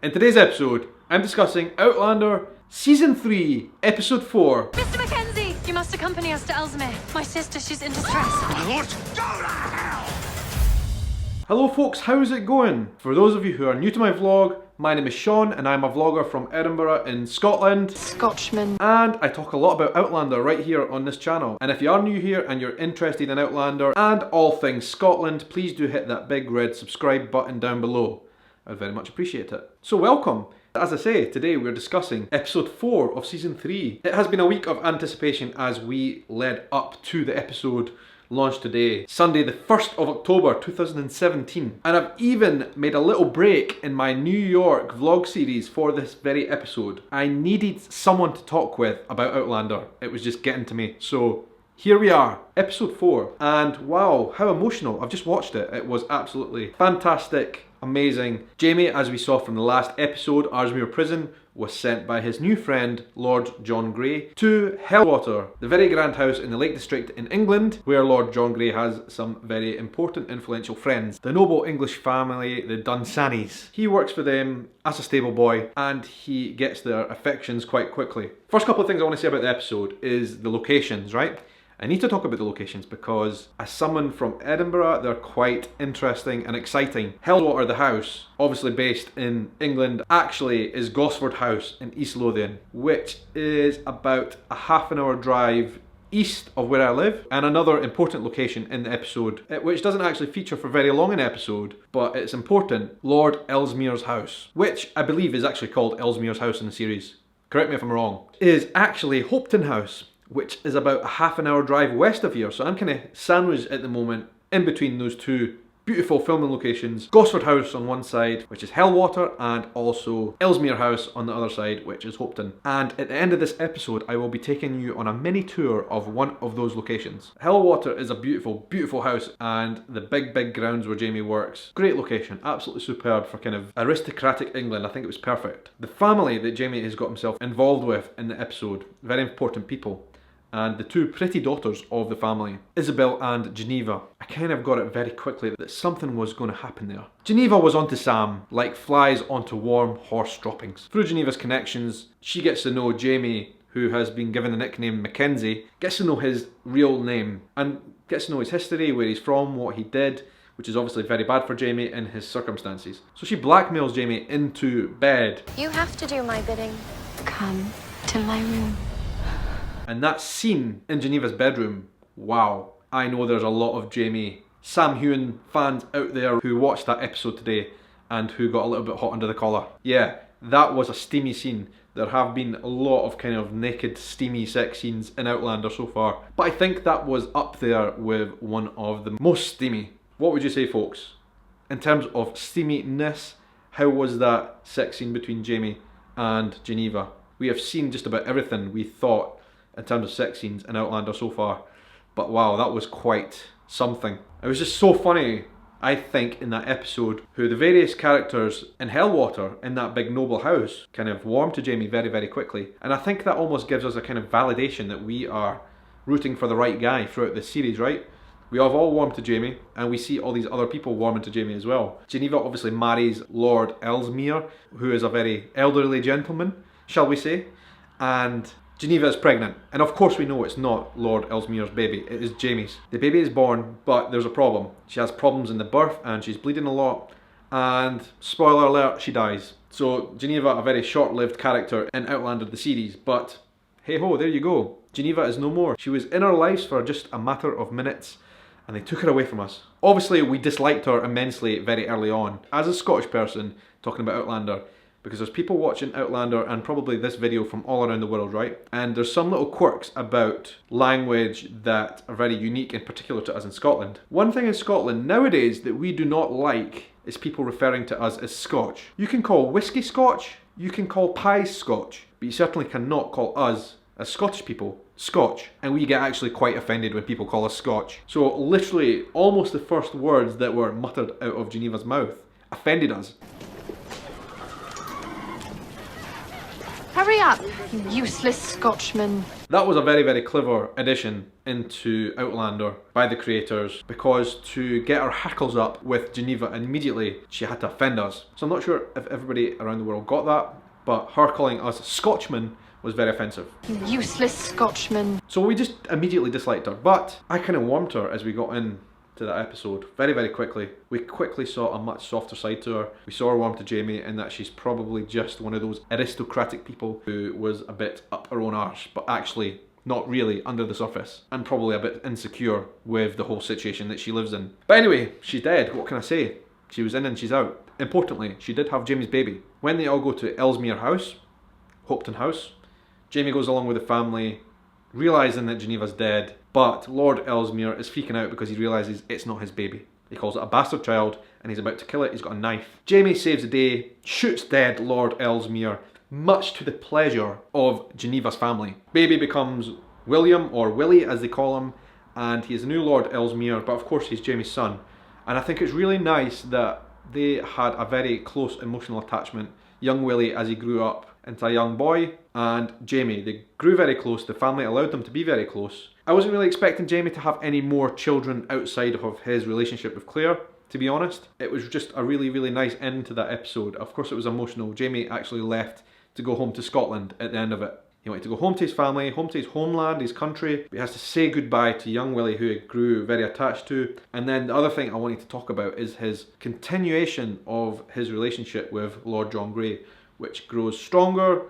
In today's episode, I'm discussing Outlander Season 3, Episode 4. Mr. Mackenzie, you must accompany us to Ellesmere. My sister, she's in distress. My lord, go to hell! Hello folks, how's it going? For those of you who are new to my vlog, my name is Shaun and I'm a vlogger from Edinburgh in Scotland. Scotchman. And I talk a lot about Outlander right here on this channel. And if you are new here and you're interested in Outlander and all things Scotland, please do hit that big red subscribe button down below. I'd very much appreciate it. So welcome! As I say, today we're discussing episode 4 of season 3. It has been a week of anticipation as we led up to the episode launched today, Sunday the 1st of October 2017. And I've even made a little break in my New York vlog series for this very episode. I needed someone to talk with about Outlander. It was just getting to me. So here we are, episode 4. And wow, how emotional. I've just watched it. It was absolutely fantastic. Amazing. Jamie, as we saw from the last episode, Ardsmuir Prison, was sent by his new friend, Lord John Grey, to Helwater, the very grand house in the Lake District in England, where Lord John Grey has some very important influential friends. The noble English family, the Dunsanys. He works for them as a stable boy, and he gets their affections quite quickly. First couple of things I want to say about the episode is the locations, right? I need to talk about the locations because as someone from Edinburgh, they're quite interesting and exciting. Helwater, the house, obviously based in England, actually is Gosford House in East Lothian, which is about a half-an-hour drive east of where I live. And another important location in the episode, which doesn't actually feature for very long in the episode, but it's important, Lord Ellesmere's house, which I believe is actually called Ellesmere's house in the series. Correct me if I'm wrong. Is actually Hopetoun House, which is about a half-an-hour drive west of here. So I'm kind of sandwiched at the moment in between those two beautiful filming locations. Gosford House on one side, which is Helwater, and also Ellesmere House on the other side, which is Hopetoun. And at the end of this episode, I will be taking you on a mini tour of one of those locations. Helwater is a beautiful, beautiful house, and the big, big grounds where Jamie works. Great location, absolutely superb for kind of aristocratic England. I think it was perfect. The family that Jamie has got himself involved with in the episode, very important people. And the two pretty daughters of the family, Isabel and Geneva. I kind of got it very quickly that something was going to happen there. Geneva was onto Sam, like flies onto warm horse droppings. Through Geneva's connections, she gets to know Jamie, who has been given the nickname Mackenzie, gets to know his real name, and gets to know his history, where he's from, what he did, which is obviously very bad for Jamie in his circumstances. So she blackmails Jamie into bed. You have to do my bidding. Come to my room. And that scene in Geneva's bedroom, wow. I know there's a lot of Jamie Sam Heughan fans out there who watched that episode today and who got a little bit hot under the collar. Yeah, that was a steamy scene. There have been a lot of kind of naked, steamy sex scenes in Outlander so far, but I think that was up there with one of the most steamy. What would you say, folks? In terms of steaminess, how was that sex scene between Jamie and Geneva? We have seen just about everything we thought in terms of sex scenes in Outlander so far, but wow, that was quite something. It was just so funny, I think, in that episode, who the various characters in Helwater, in that big noble house, kind of warmed to Jamie very, very quickly. And I think that almost gives us a kind of validation that we are rooting for the right guy throughout this series, right? We have all warmed to Jamie, and we see all these other people warming to Jamie as well. Geneva obviously marries Lord Ellesmere, who is a very elderly gentleman, shall we say, and Geneva is pregnant, and of course we know it's not Lord Ellesmere's baby, it is Jamie's. The baby is born, but there's a problem. She has problems in the birth and she's bleeding a lot, and spoiler alert, she dies. So Geneva, a very short-lived character in Outlander the series, but hey ho, there you go. Geneva is no more. She was in our lives for just a matter of minutes, and they took her away from us. Obviously we disliked her immensely very early on. As a Scottish person talking about Outlander, because there's people watching Outlander and probably this video from all around the world, right? And there's some little quirks about language that are very unique and particular to us in Scotland. One thing in Scotland nowadays that we do not like is people referring to us as Scotch. You can call whiskey Scotch, you can call pies Scotch, but you certainly cannot call us as Scottish people Scotch. And we get actually quite offended when people call us Scotch. So literally almost the first words that were muttered out of Geneva's mouth offended us. Hurry up, you useless Scotchman. That was a very, very clever addition into Outlander by the creators, because to get our hackles up with Geneva immediately, she had to offend us. So I'm not sure if everybody around the world got that, but her calling us Scotchmen was very offensive. Useless Scotchman. So we just immediately disliked her, but I kind of warmed her as we got in to that episode very, very quickly. We quickly saw a much softer side to her. We saw her warm to Jamie in that she's probably just one of those aristocratic people who was a bit up her own arse, but actually not really under the surface, and probably a bit insecure with the whole situation that she lives in. But anyway, she's dead. What can I say? She was in and she's out. Importantly, she did have Jamie's baby. When they all go to Ellesmere House, Hopetoun House, Jamie goes along with the family, realising that Geneva's dead, but Lord Ellesmere is freaking out because he realises it's not his baby. He calls it a bastard child and he's about to kill it. He's got a knife. Jamie saves the day, shoots dead Lord Ellesmere, much to the pleasure of Geneva's family. Baby becomes William, or Willie as they call him, and he is the new Lord Ellesmere, but of course he's Jamie's son. And I think it's really nice that they had a very close emotional attachment. Young Willie as he grew up into a young boy, and Jamie, they grew very close. The family allowed them to be very close. I wasn't really expecting Jamie to have any more children outside of his relationship with Claire, to be honest. It was just a really, really nice end to that episode. Of course it was emotional. Jamie actually left to go home to Scotland at the end of it. He wanted to go home to his family, home to his homeland, his country. But he has to say goodbye to young Willie, who he grew very attached to. And then the other thing I wanted to talk about is his continuation of his relationship with Lord John Grey, which grows stronger,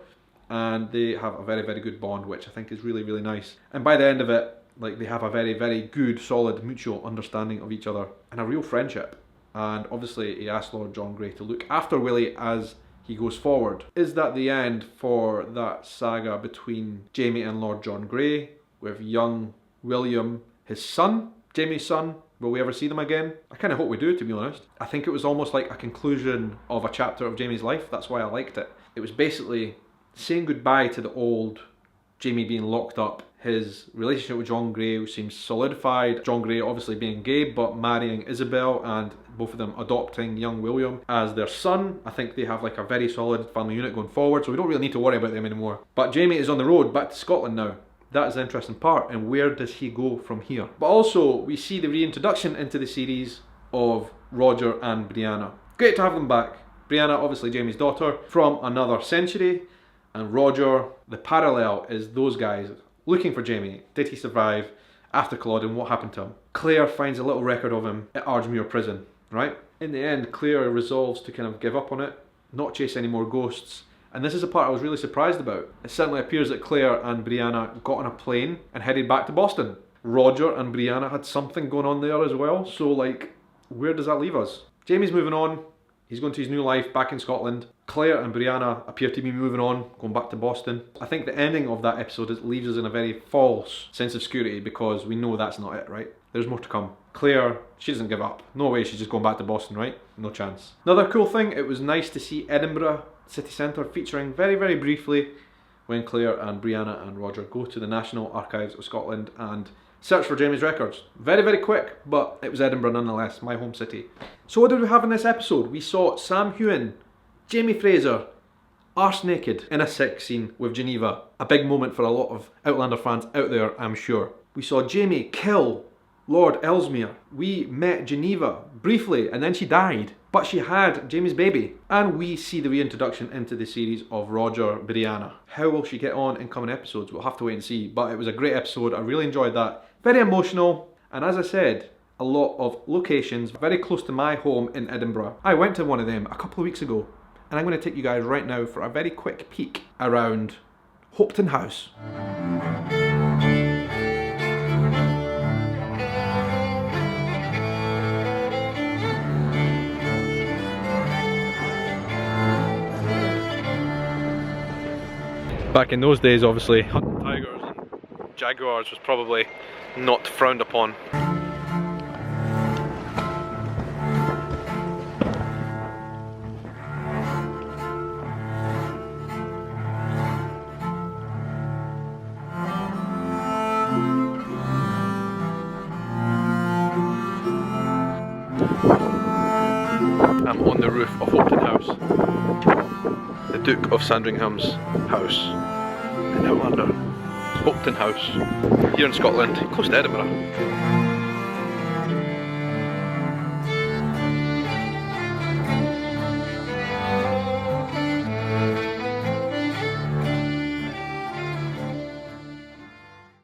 and they have a very, very good bond, which I think is really, really nice. And by the end of it, like, they have a very, very good, solid, mutual understanding of each other and a real friendship. And obviously he asked Lord John Grey to look after Willie as he goes forward. Is that the end for that saga between Jamie and Lord John Grey, with young William, his son, Jamie's son? Will we ever see them again? I kind of hope we do, to be honest. I think it was almost like a conclusion of a chapter of Jamie's life. That's why I liked it. It was basically saying goodbye to the old Jamie being locked up. His relationship with John Grey seems solidified. John Grey obviously being gay, but marrying Isabel, and both of them adopting young William as their son. I think they have like a very solid family unit going forward, so we don't really need to worry about them anymore. But Jamie is on the road back to Scotland now. That is the interesting part, and where does he go from here? But also, we see the reintroduction into the series of Roger and Brianna. Great to have them back. Brianna, obviously Jamie's daughter, from another century, and Roger, the parallel is those guys looking for Jamie. Did he survive after Culloden? What happened to him? Claire finds a little record of him at Ardsmuir Prison, right? In the end, Claire resolves to kind of give up on it, not chase any more ghosts. And this is a part I was really surprised about. It certainly appears that Claire and Brianna got on a plane and headed back to Boston. Roger and Brianna had something going on there as well, so like, where does that leave us? Jamie's moving on. He's going to his new life back in Scotland. Claire and Brianna appear to be moving on, going back to Boston. I think the ending of that episode leaves us in a very false sense of security, because we know that's not it, right? There's more to come. Claire, she doesn't give up. No way she's just going back to Boston, right? No chance. Another cool thing, it was nice to see Edinburgh city centre featuring very, very briefly when Claire and Brianna and Roger go to the National Archives of Scotland and search for Jamie's records. Very, very quick, but it was Edinburgh nonetheless, my home city. So what did we have in this episode? We saw Sam Heughan, Jamie Fraser, arse naked in a sex scene with Geneva. A big moment for a lot of Outlander fans out there, I'm sure. We saw Jamie kill Lord Ellesmere. We met Geneva briefly and then she died, but she had Jamie's baby. And we see the reintroduction into the series of Roger Brianna. How will she get on in coming episodes? We'll have to wait and see, but it was a great episode. I really enjoyed that. Very emotional, and as I said, a lot of locations very close to my home in Edinburgh. I went to one of them a couple of weeks ago, and I'm going to take you guys right now for a very quick peek around Hopetoun House. Back in those days, obviously, hunting tigers and jaguars was probably not frowned upon. I'm on the roof of Hopetoun House, the Duke of Sandringham's house in Helwater. Hopeton House, here in Scotland, close to Edinburgh.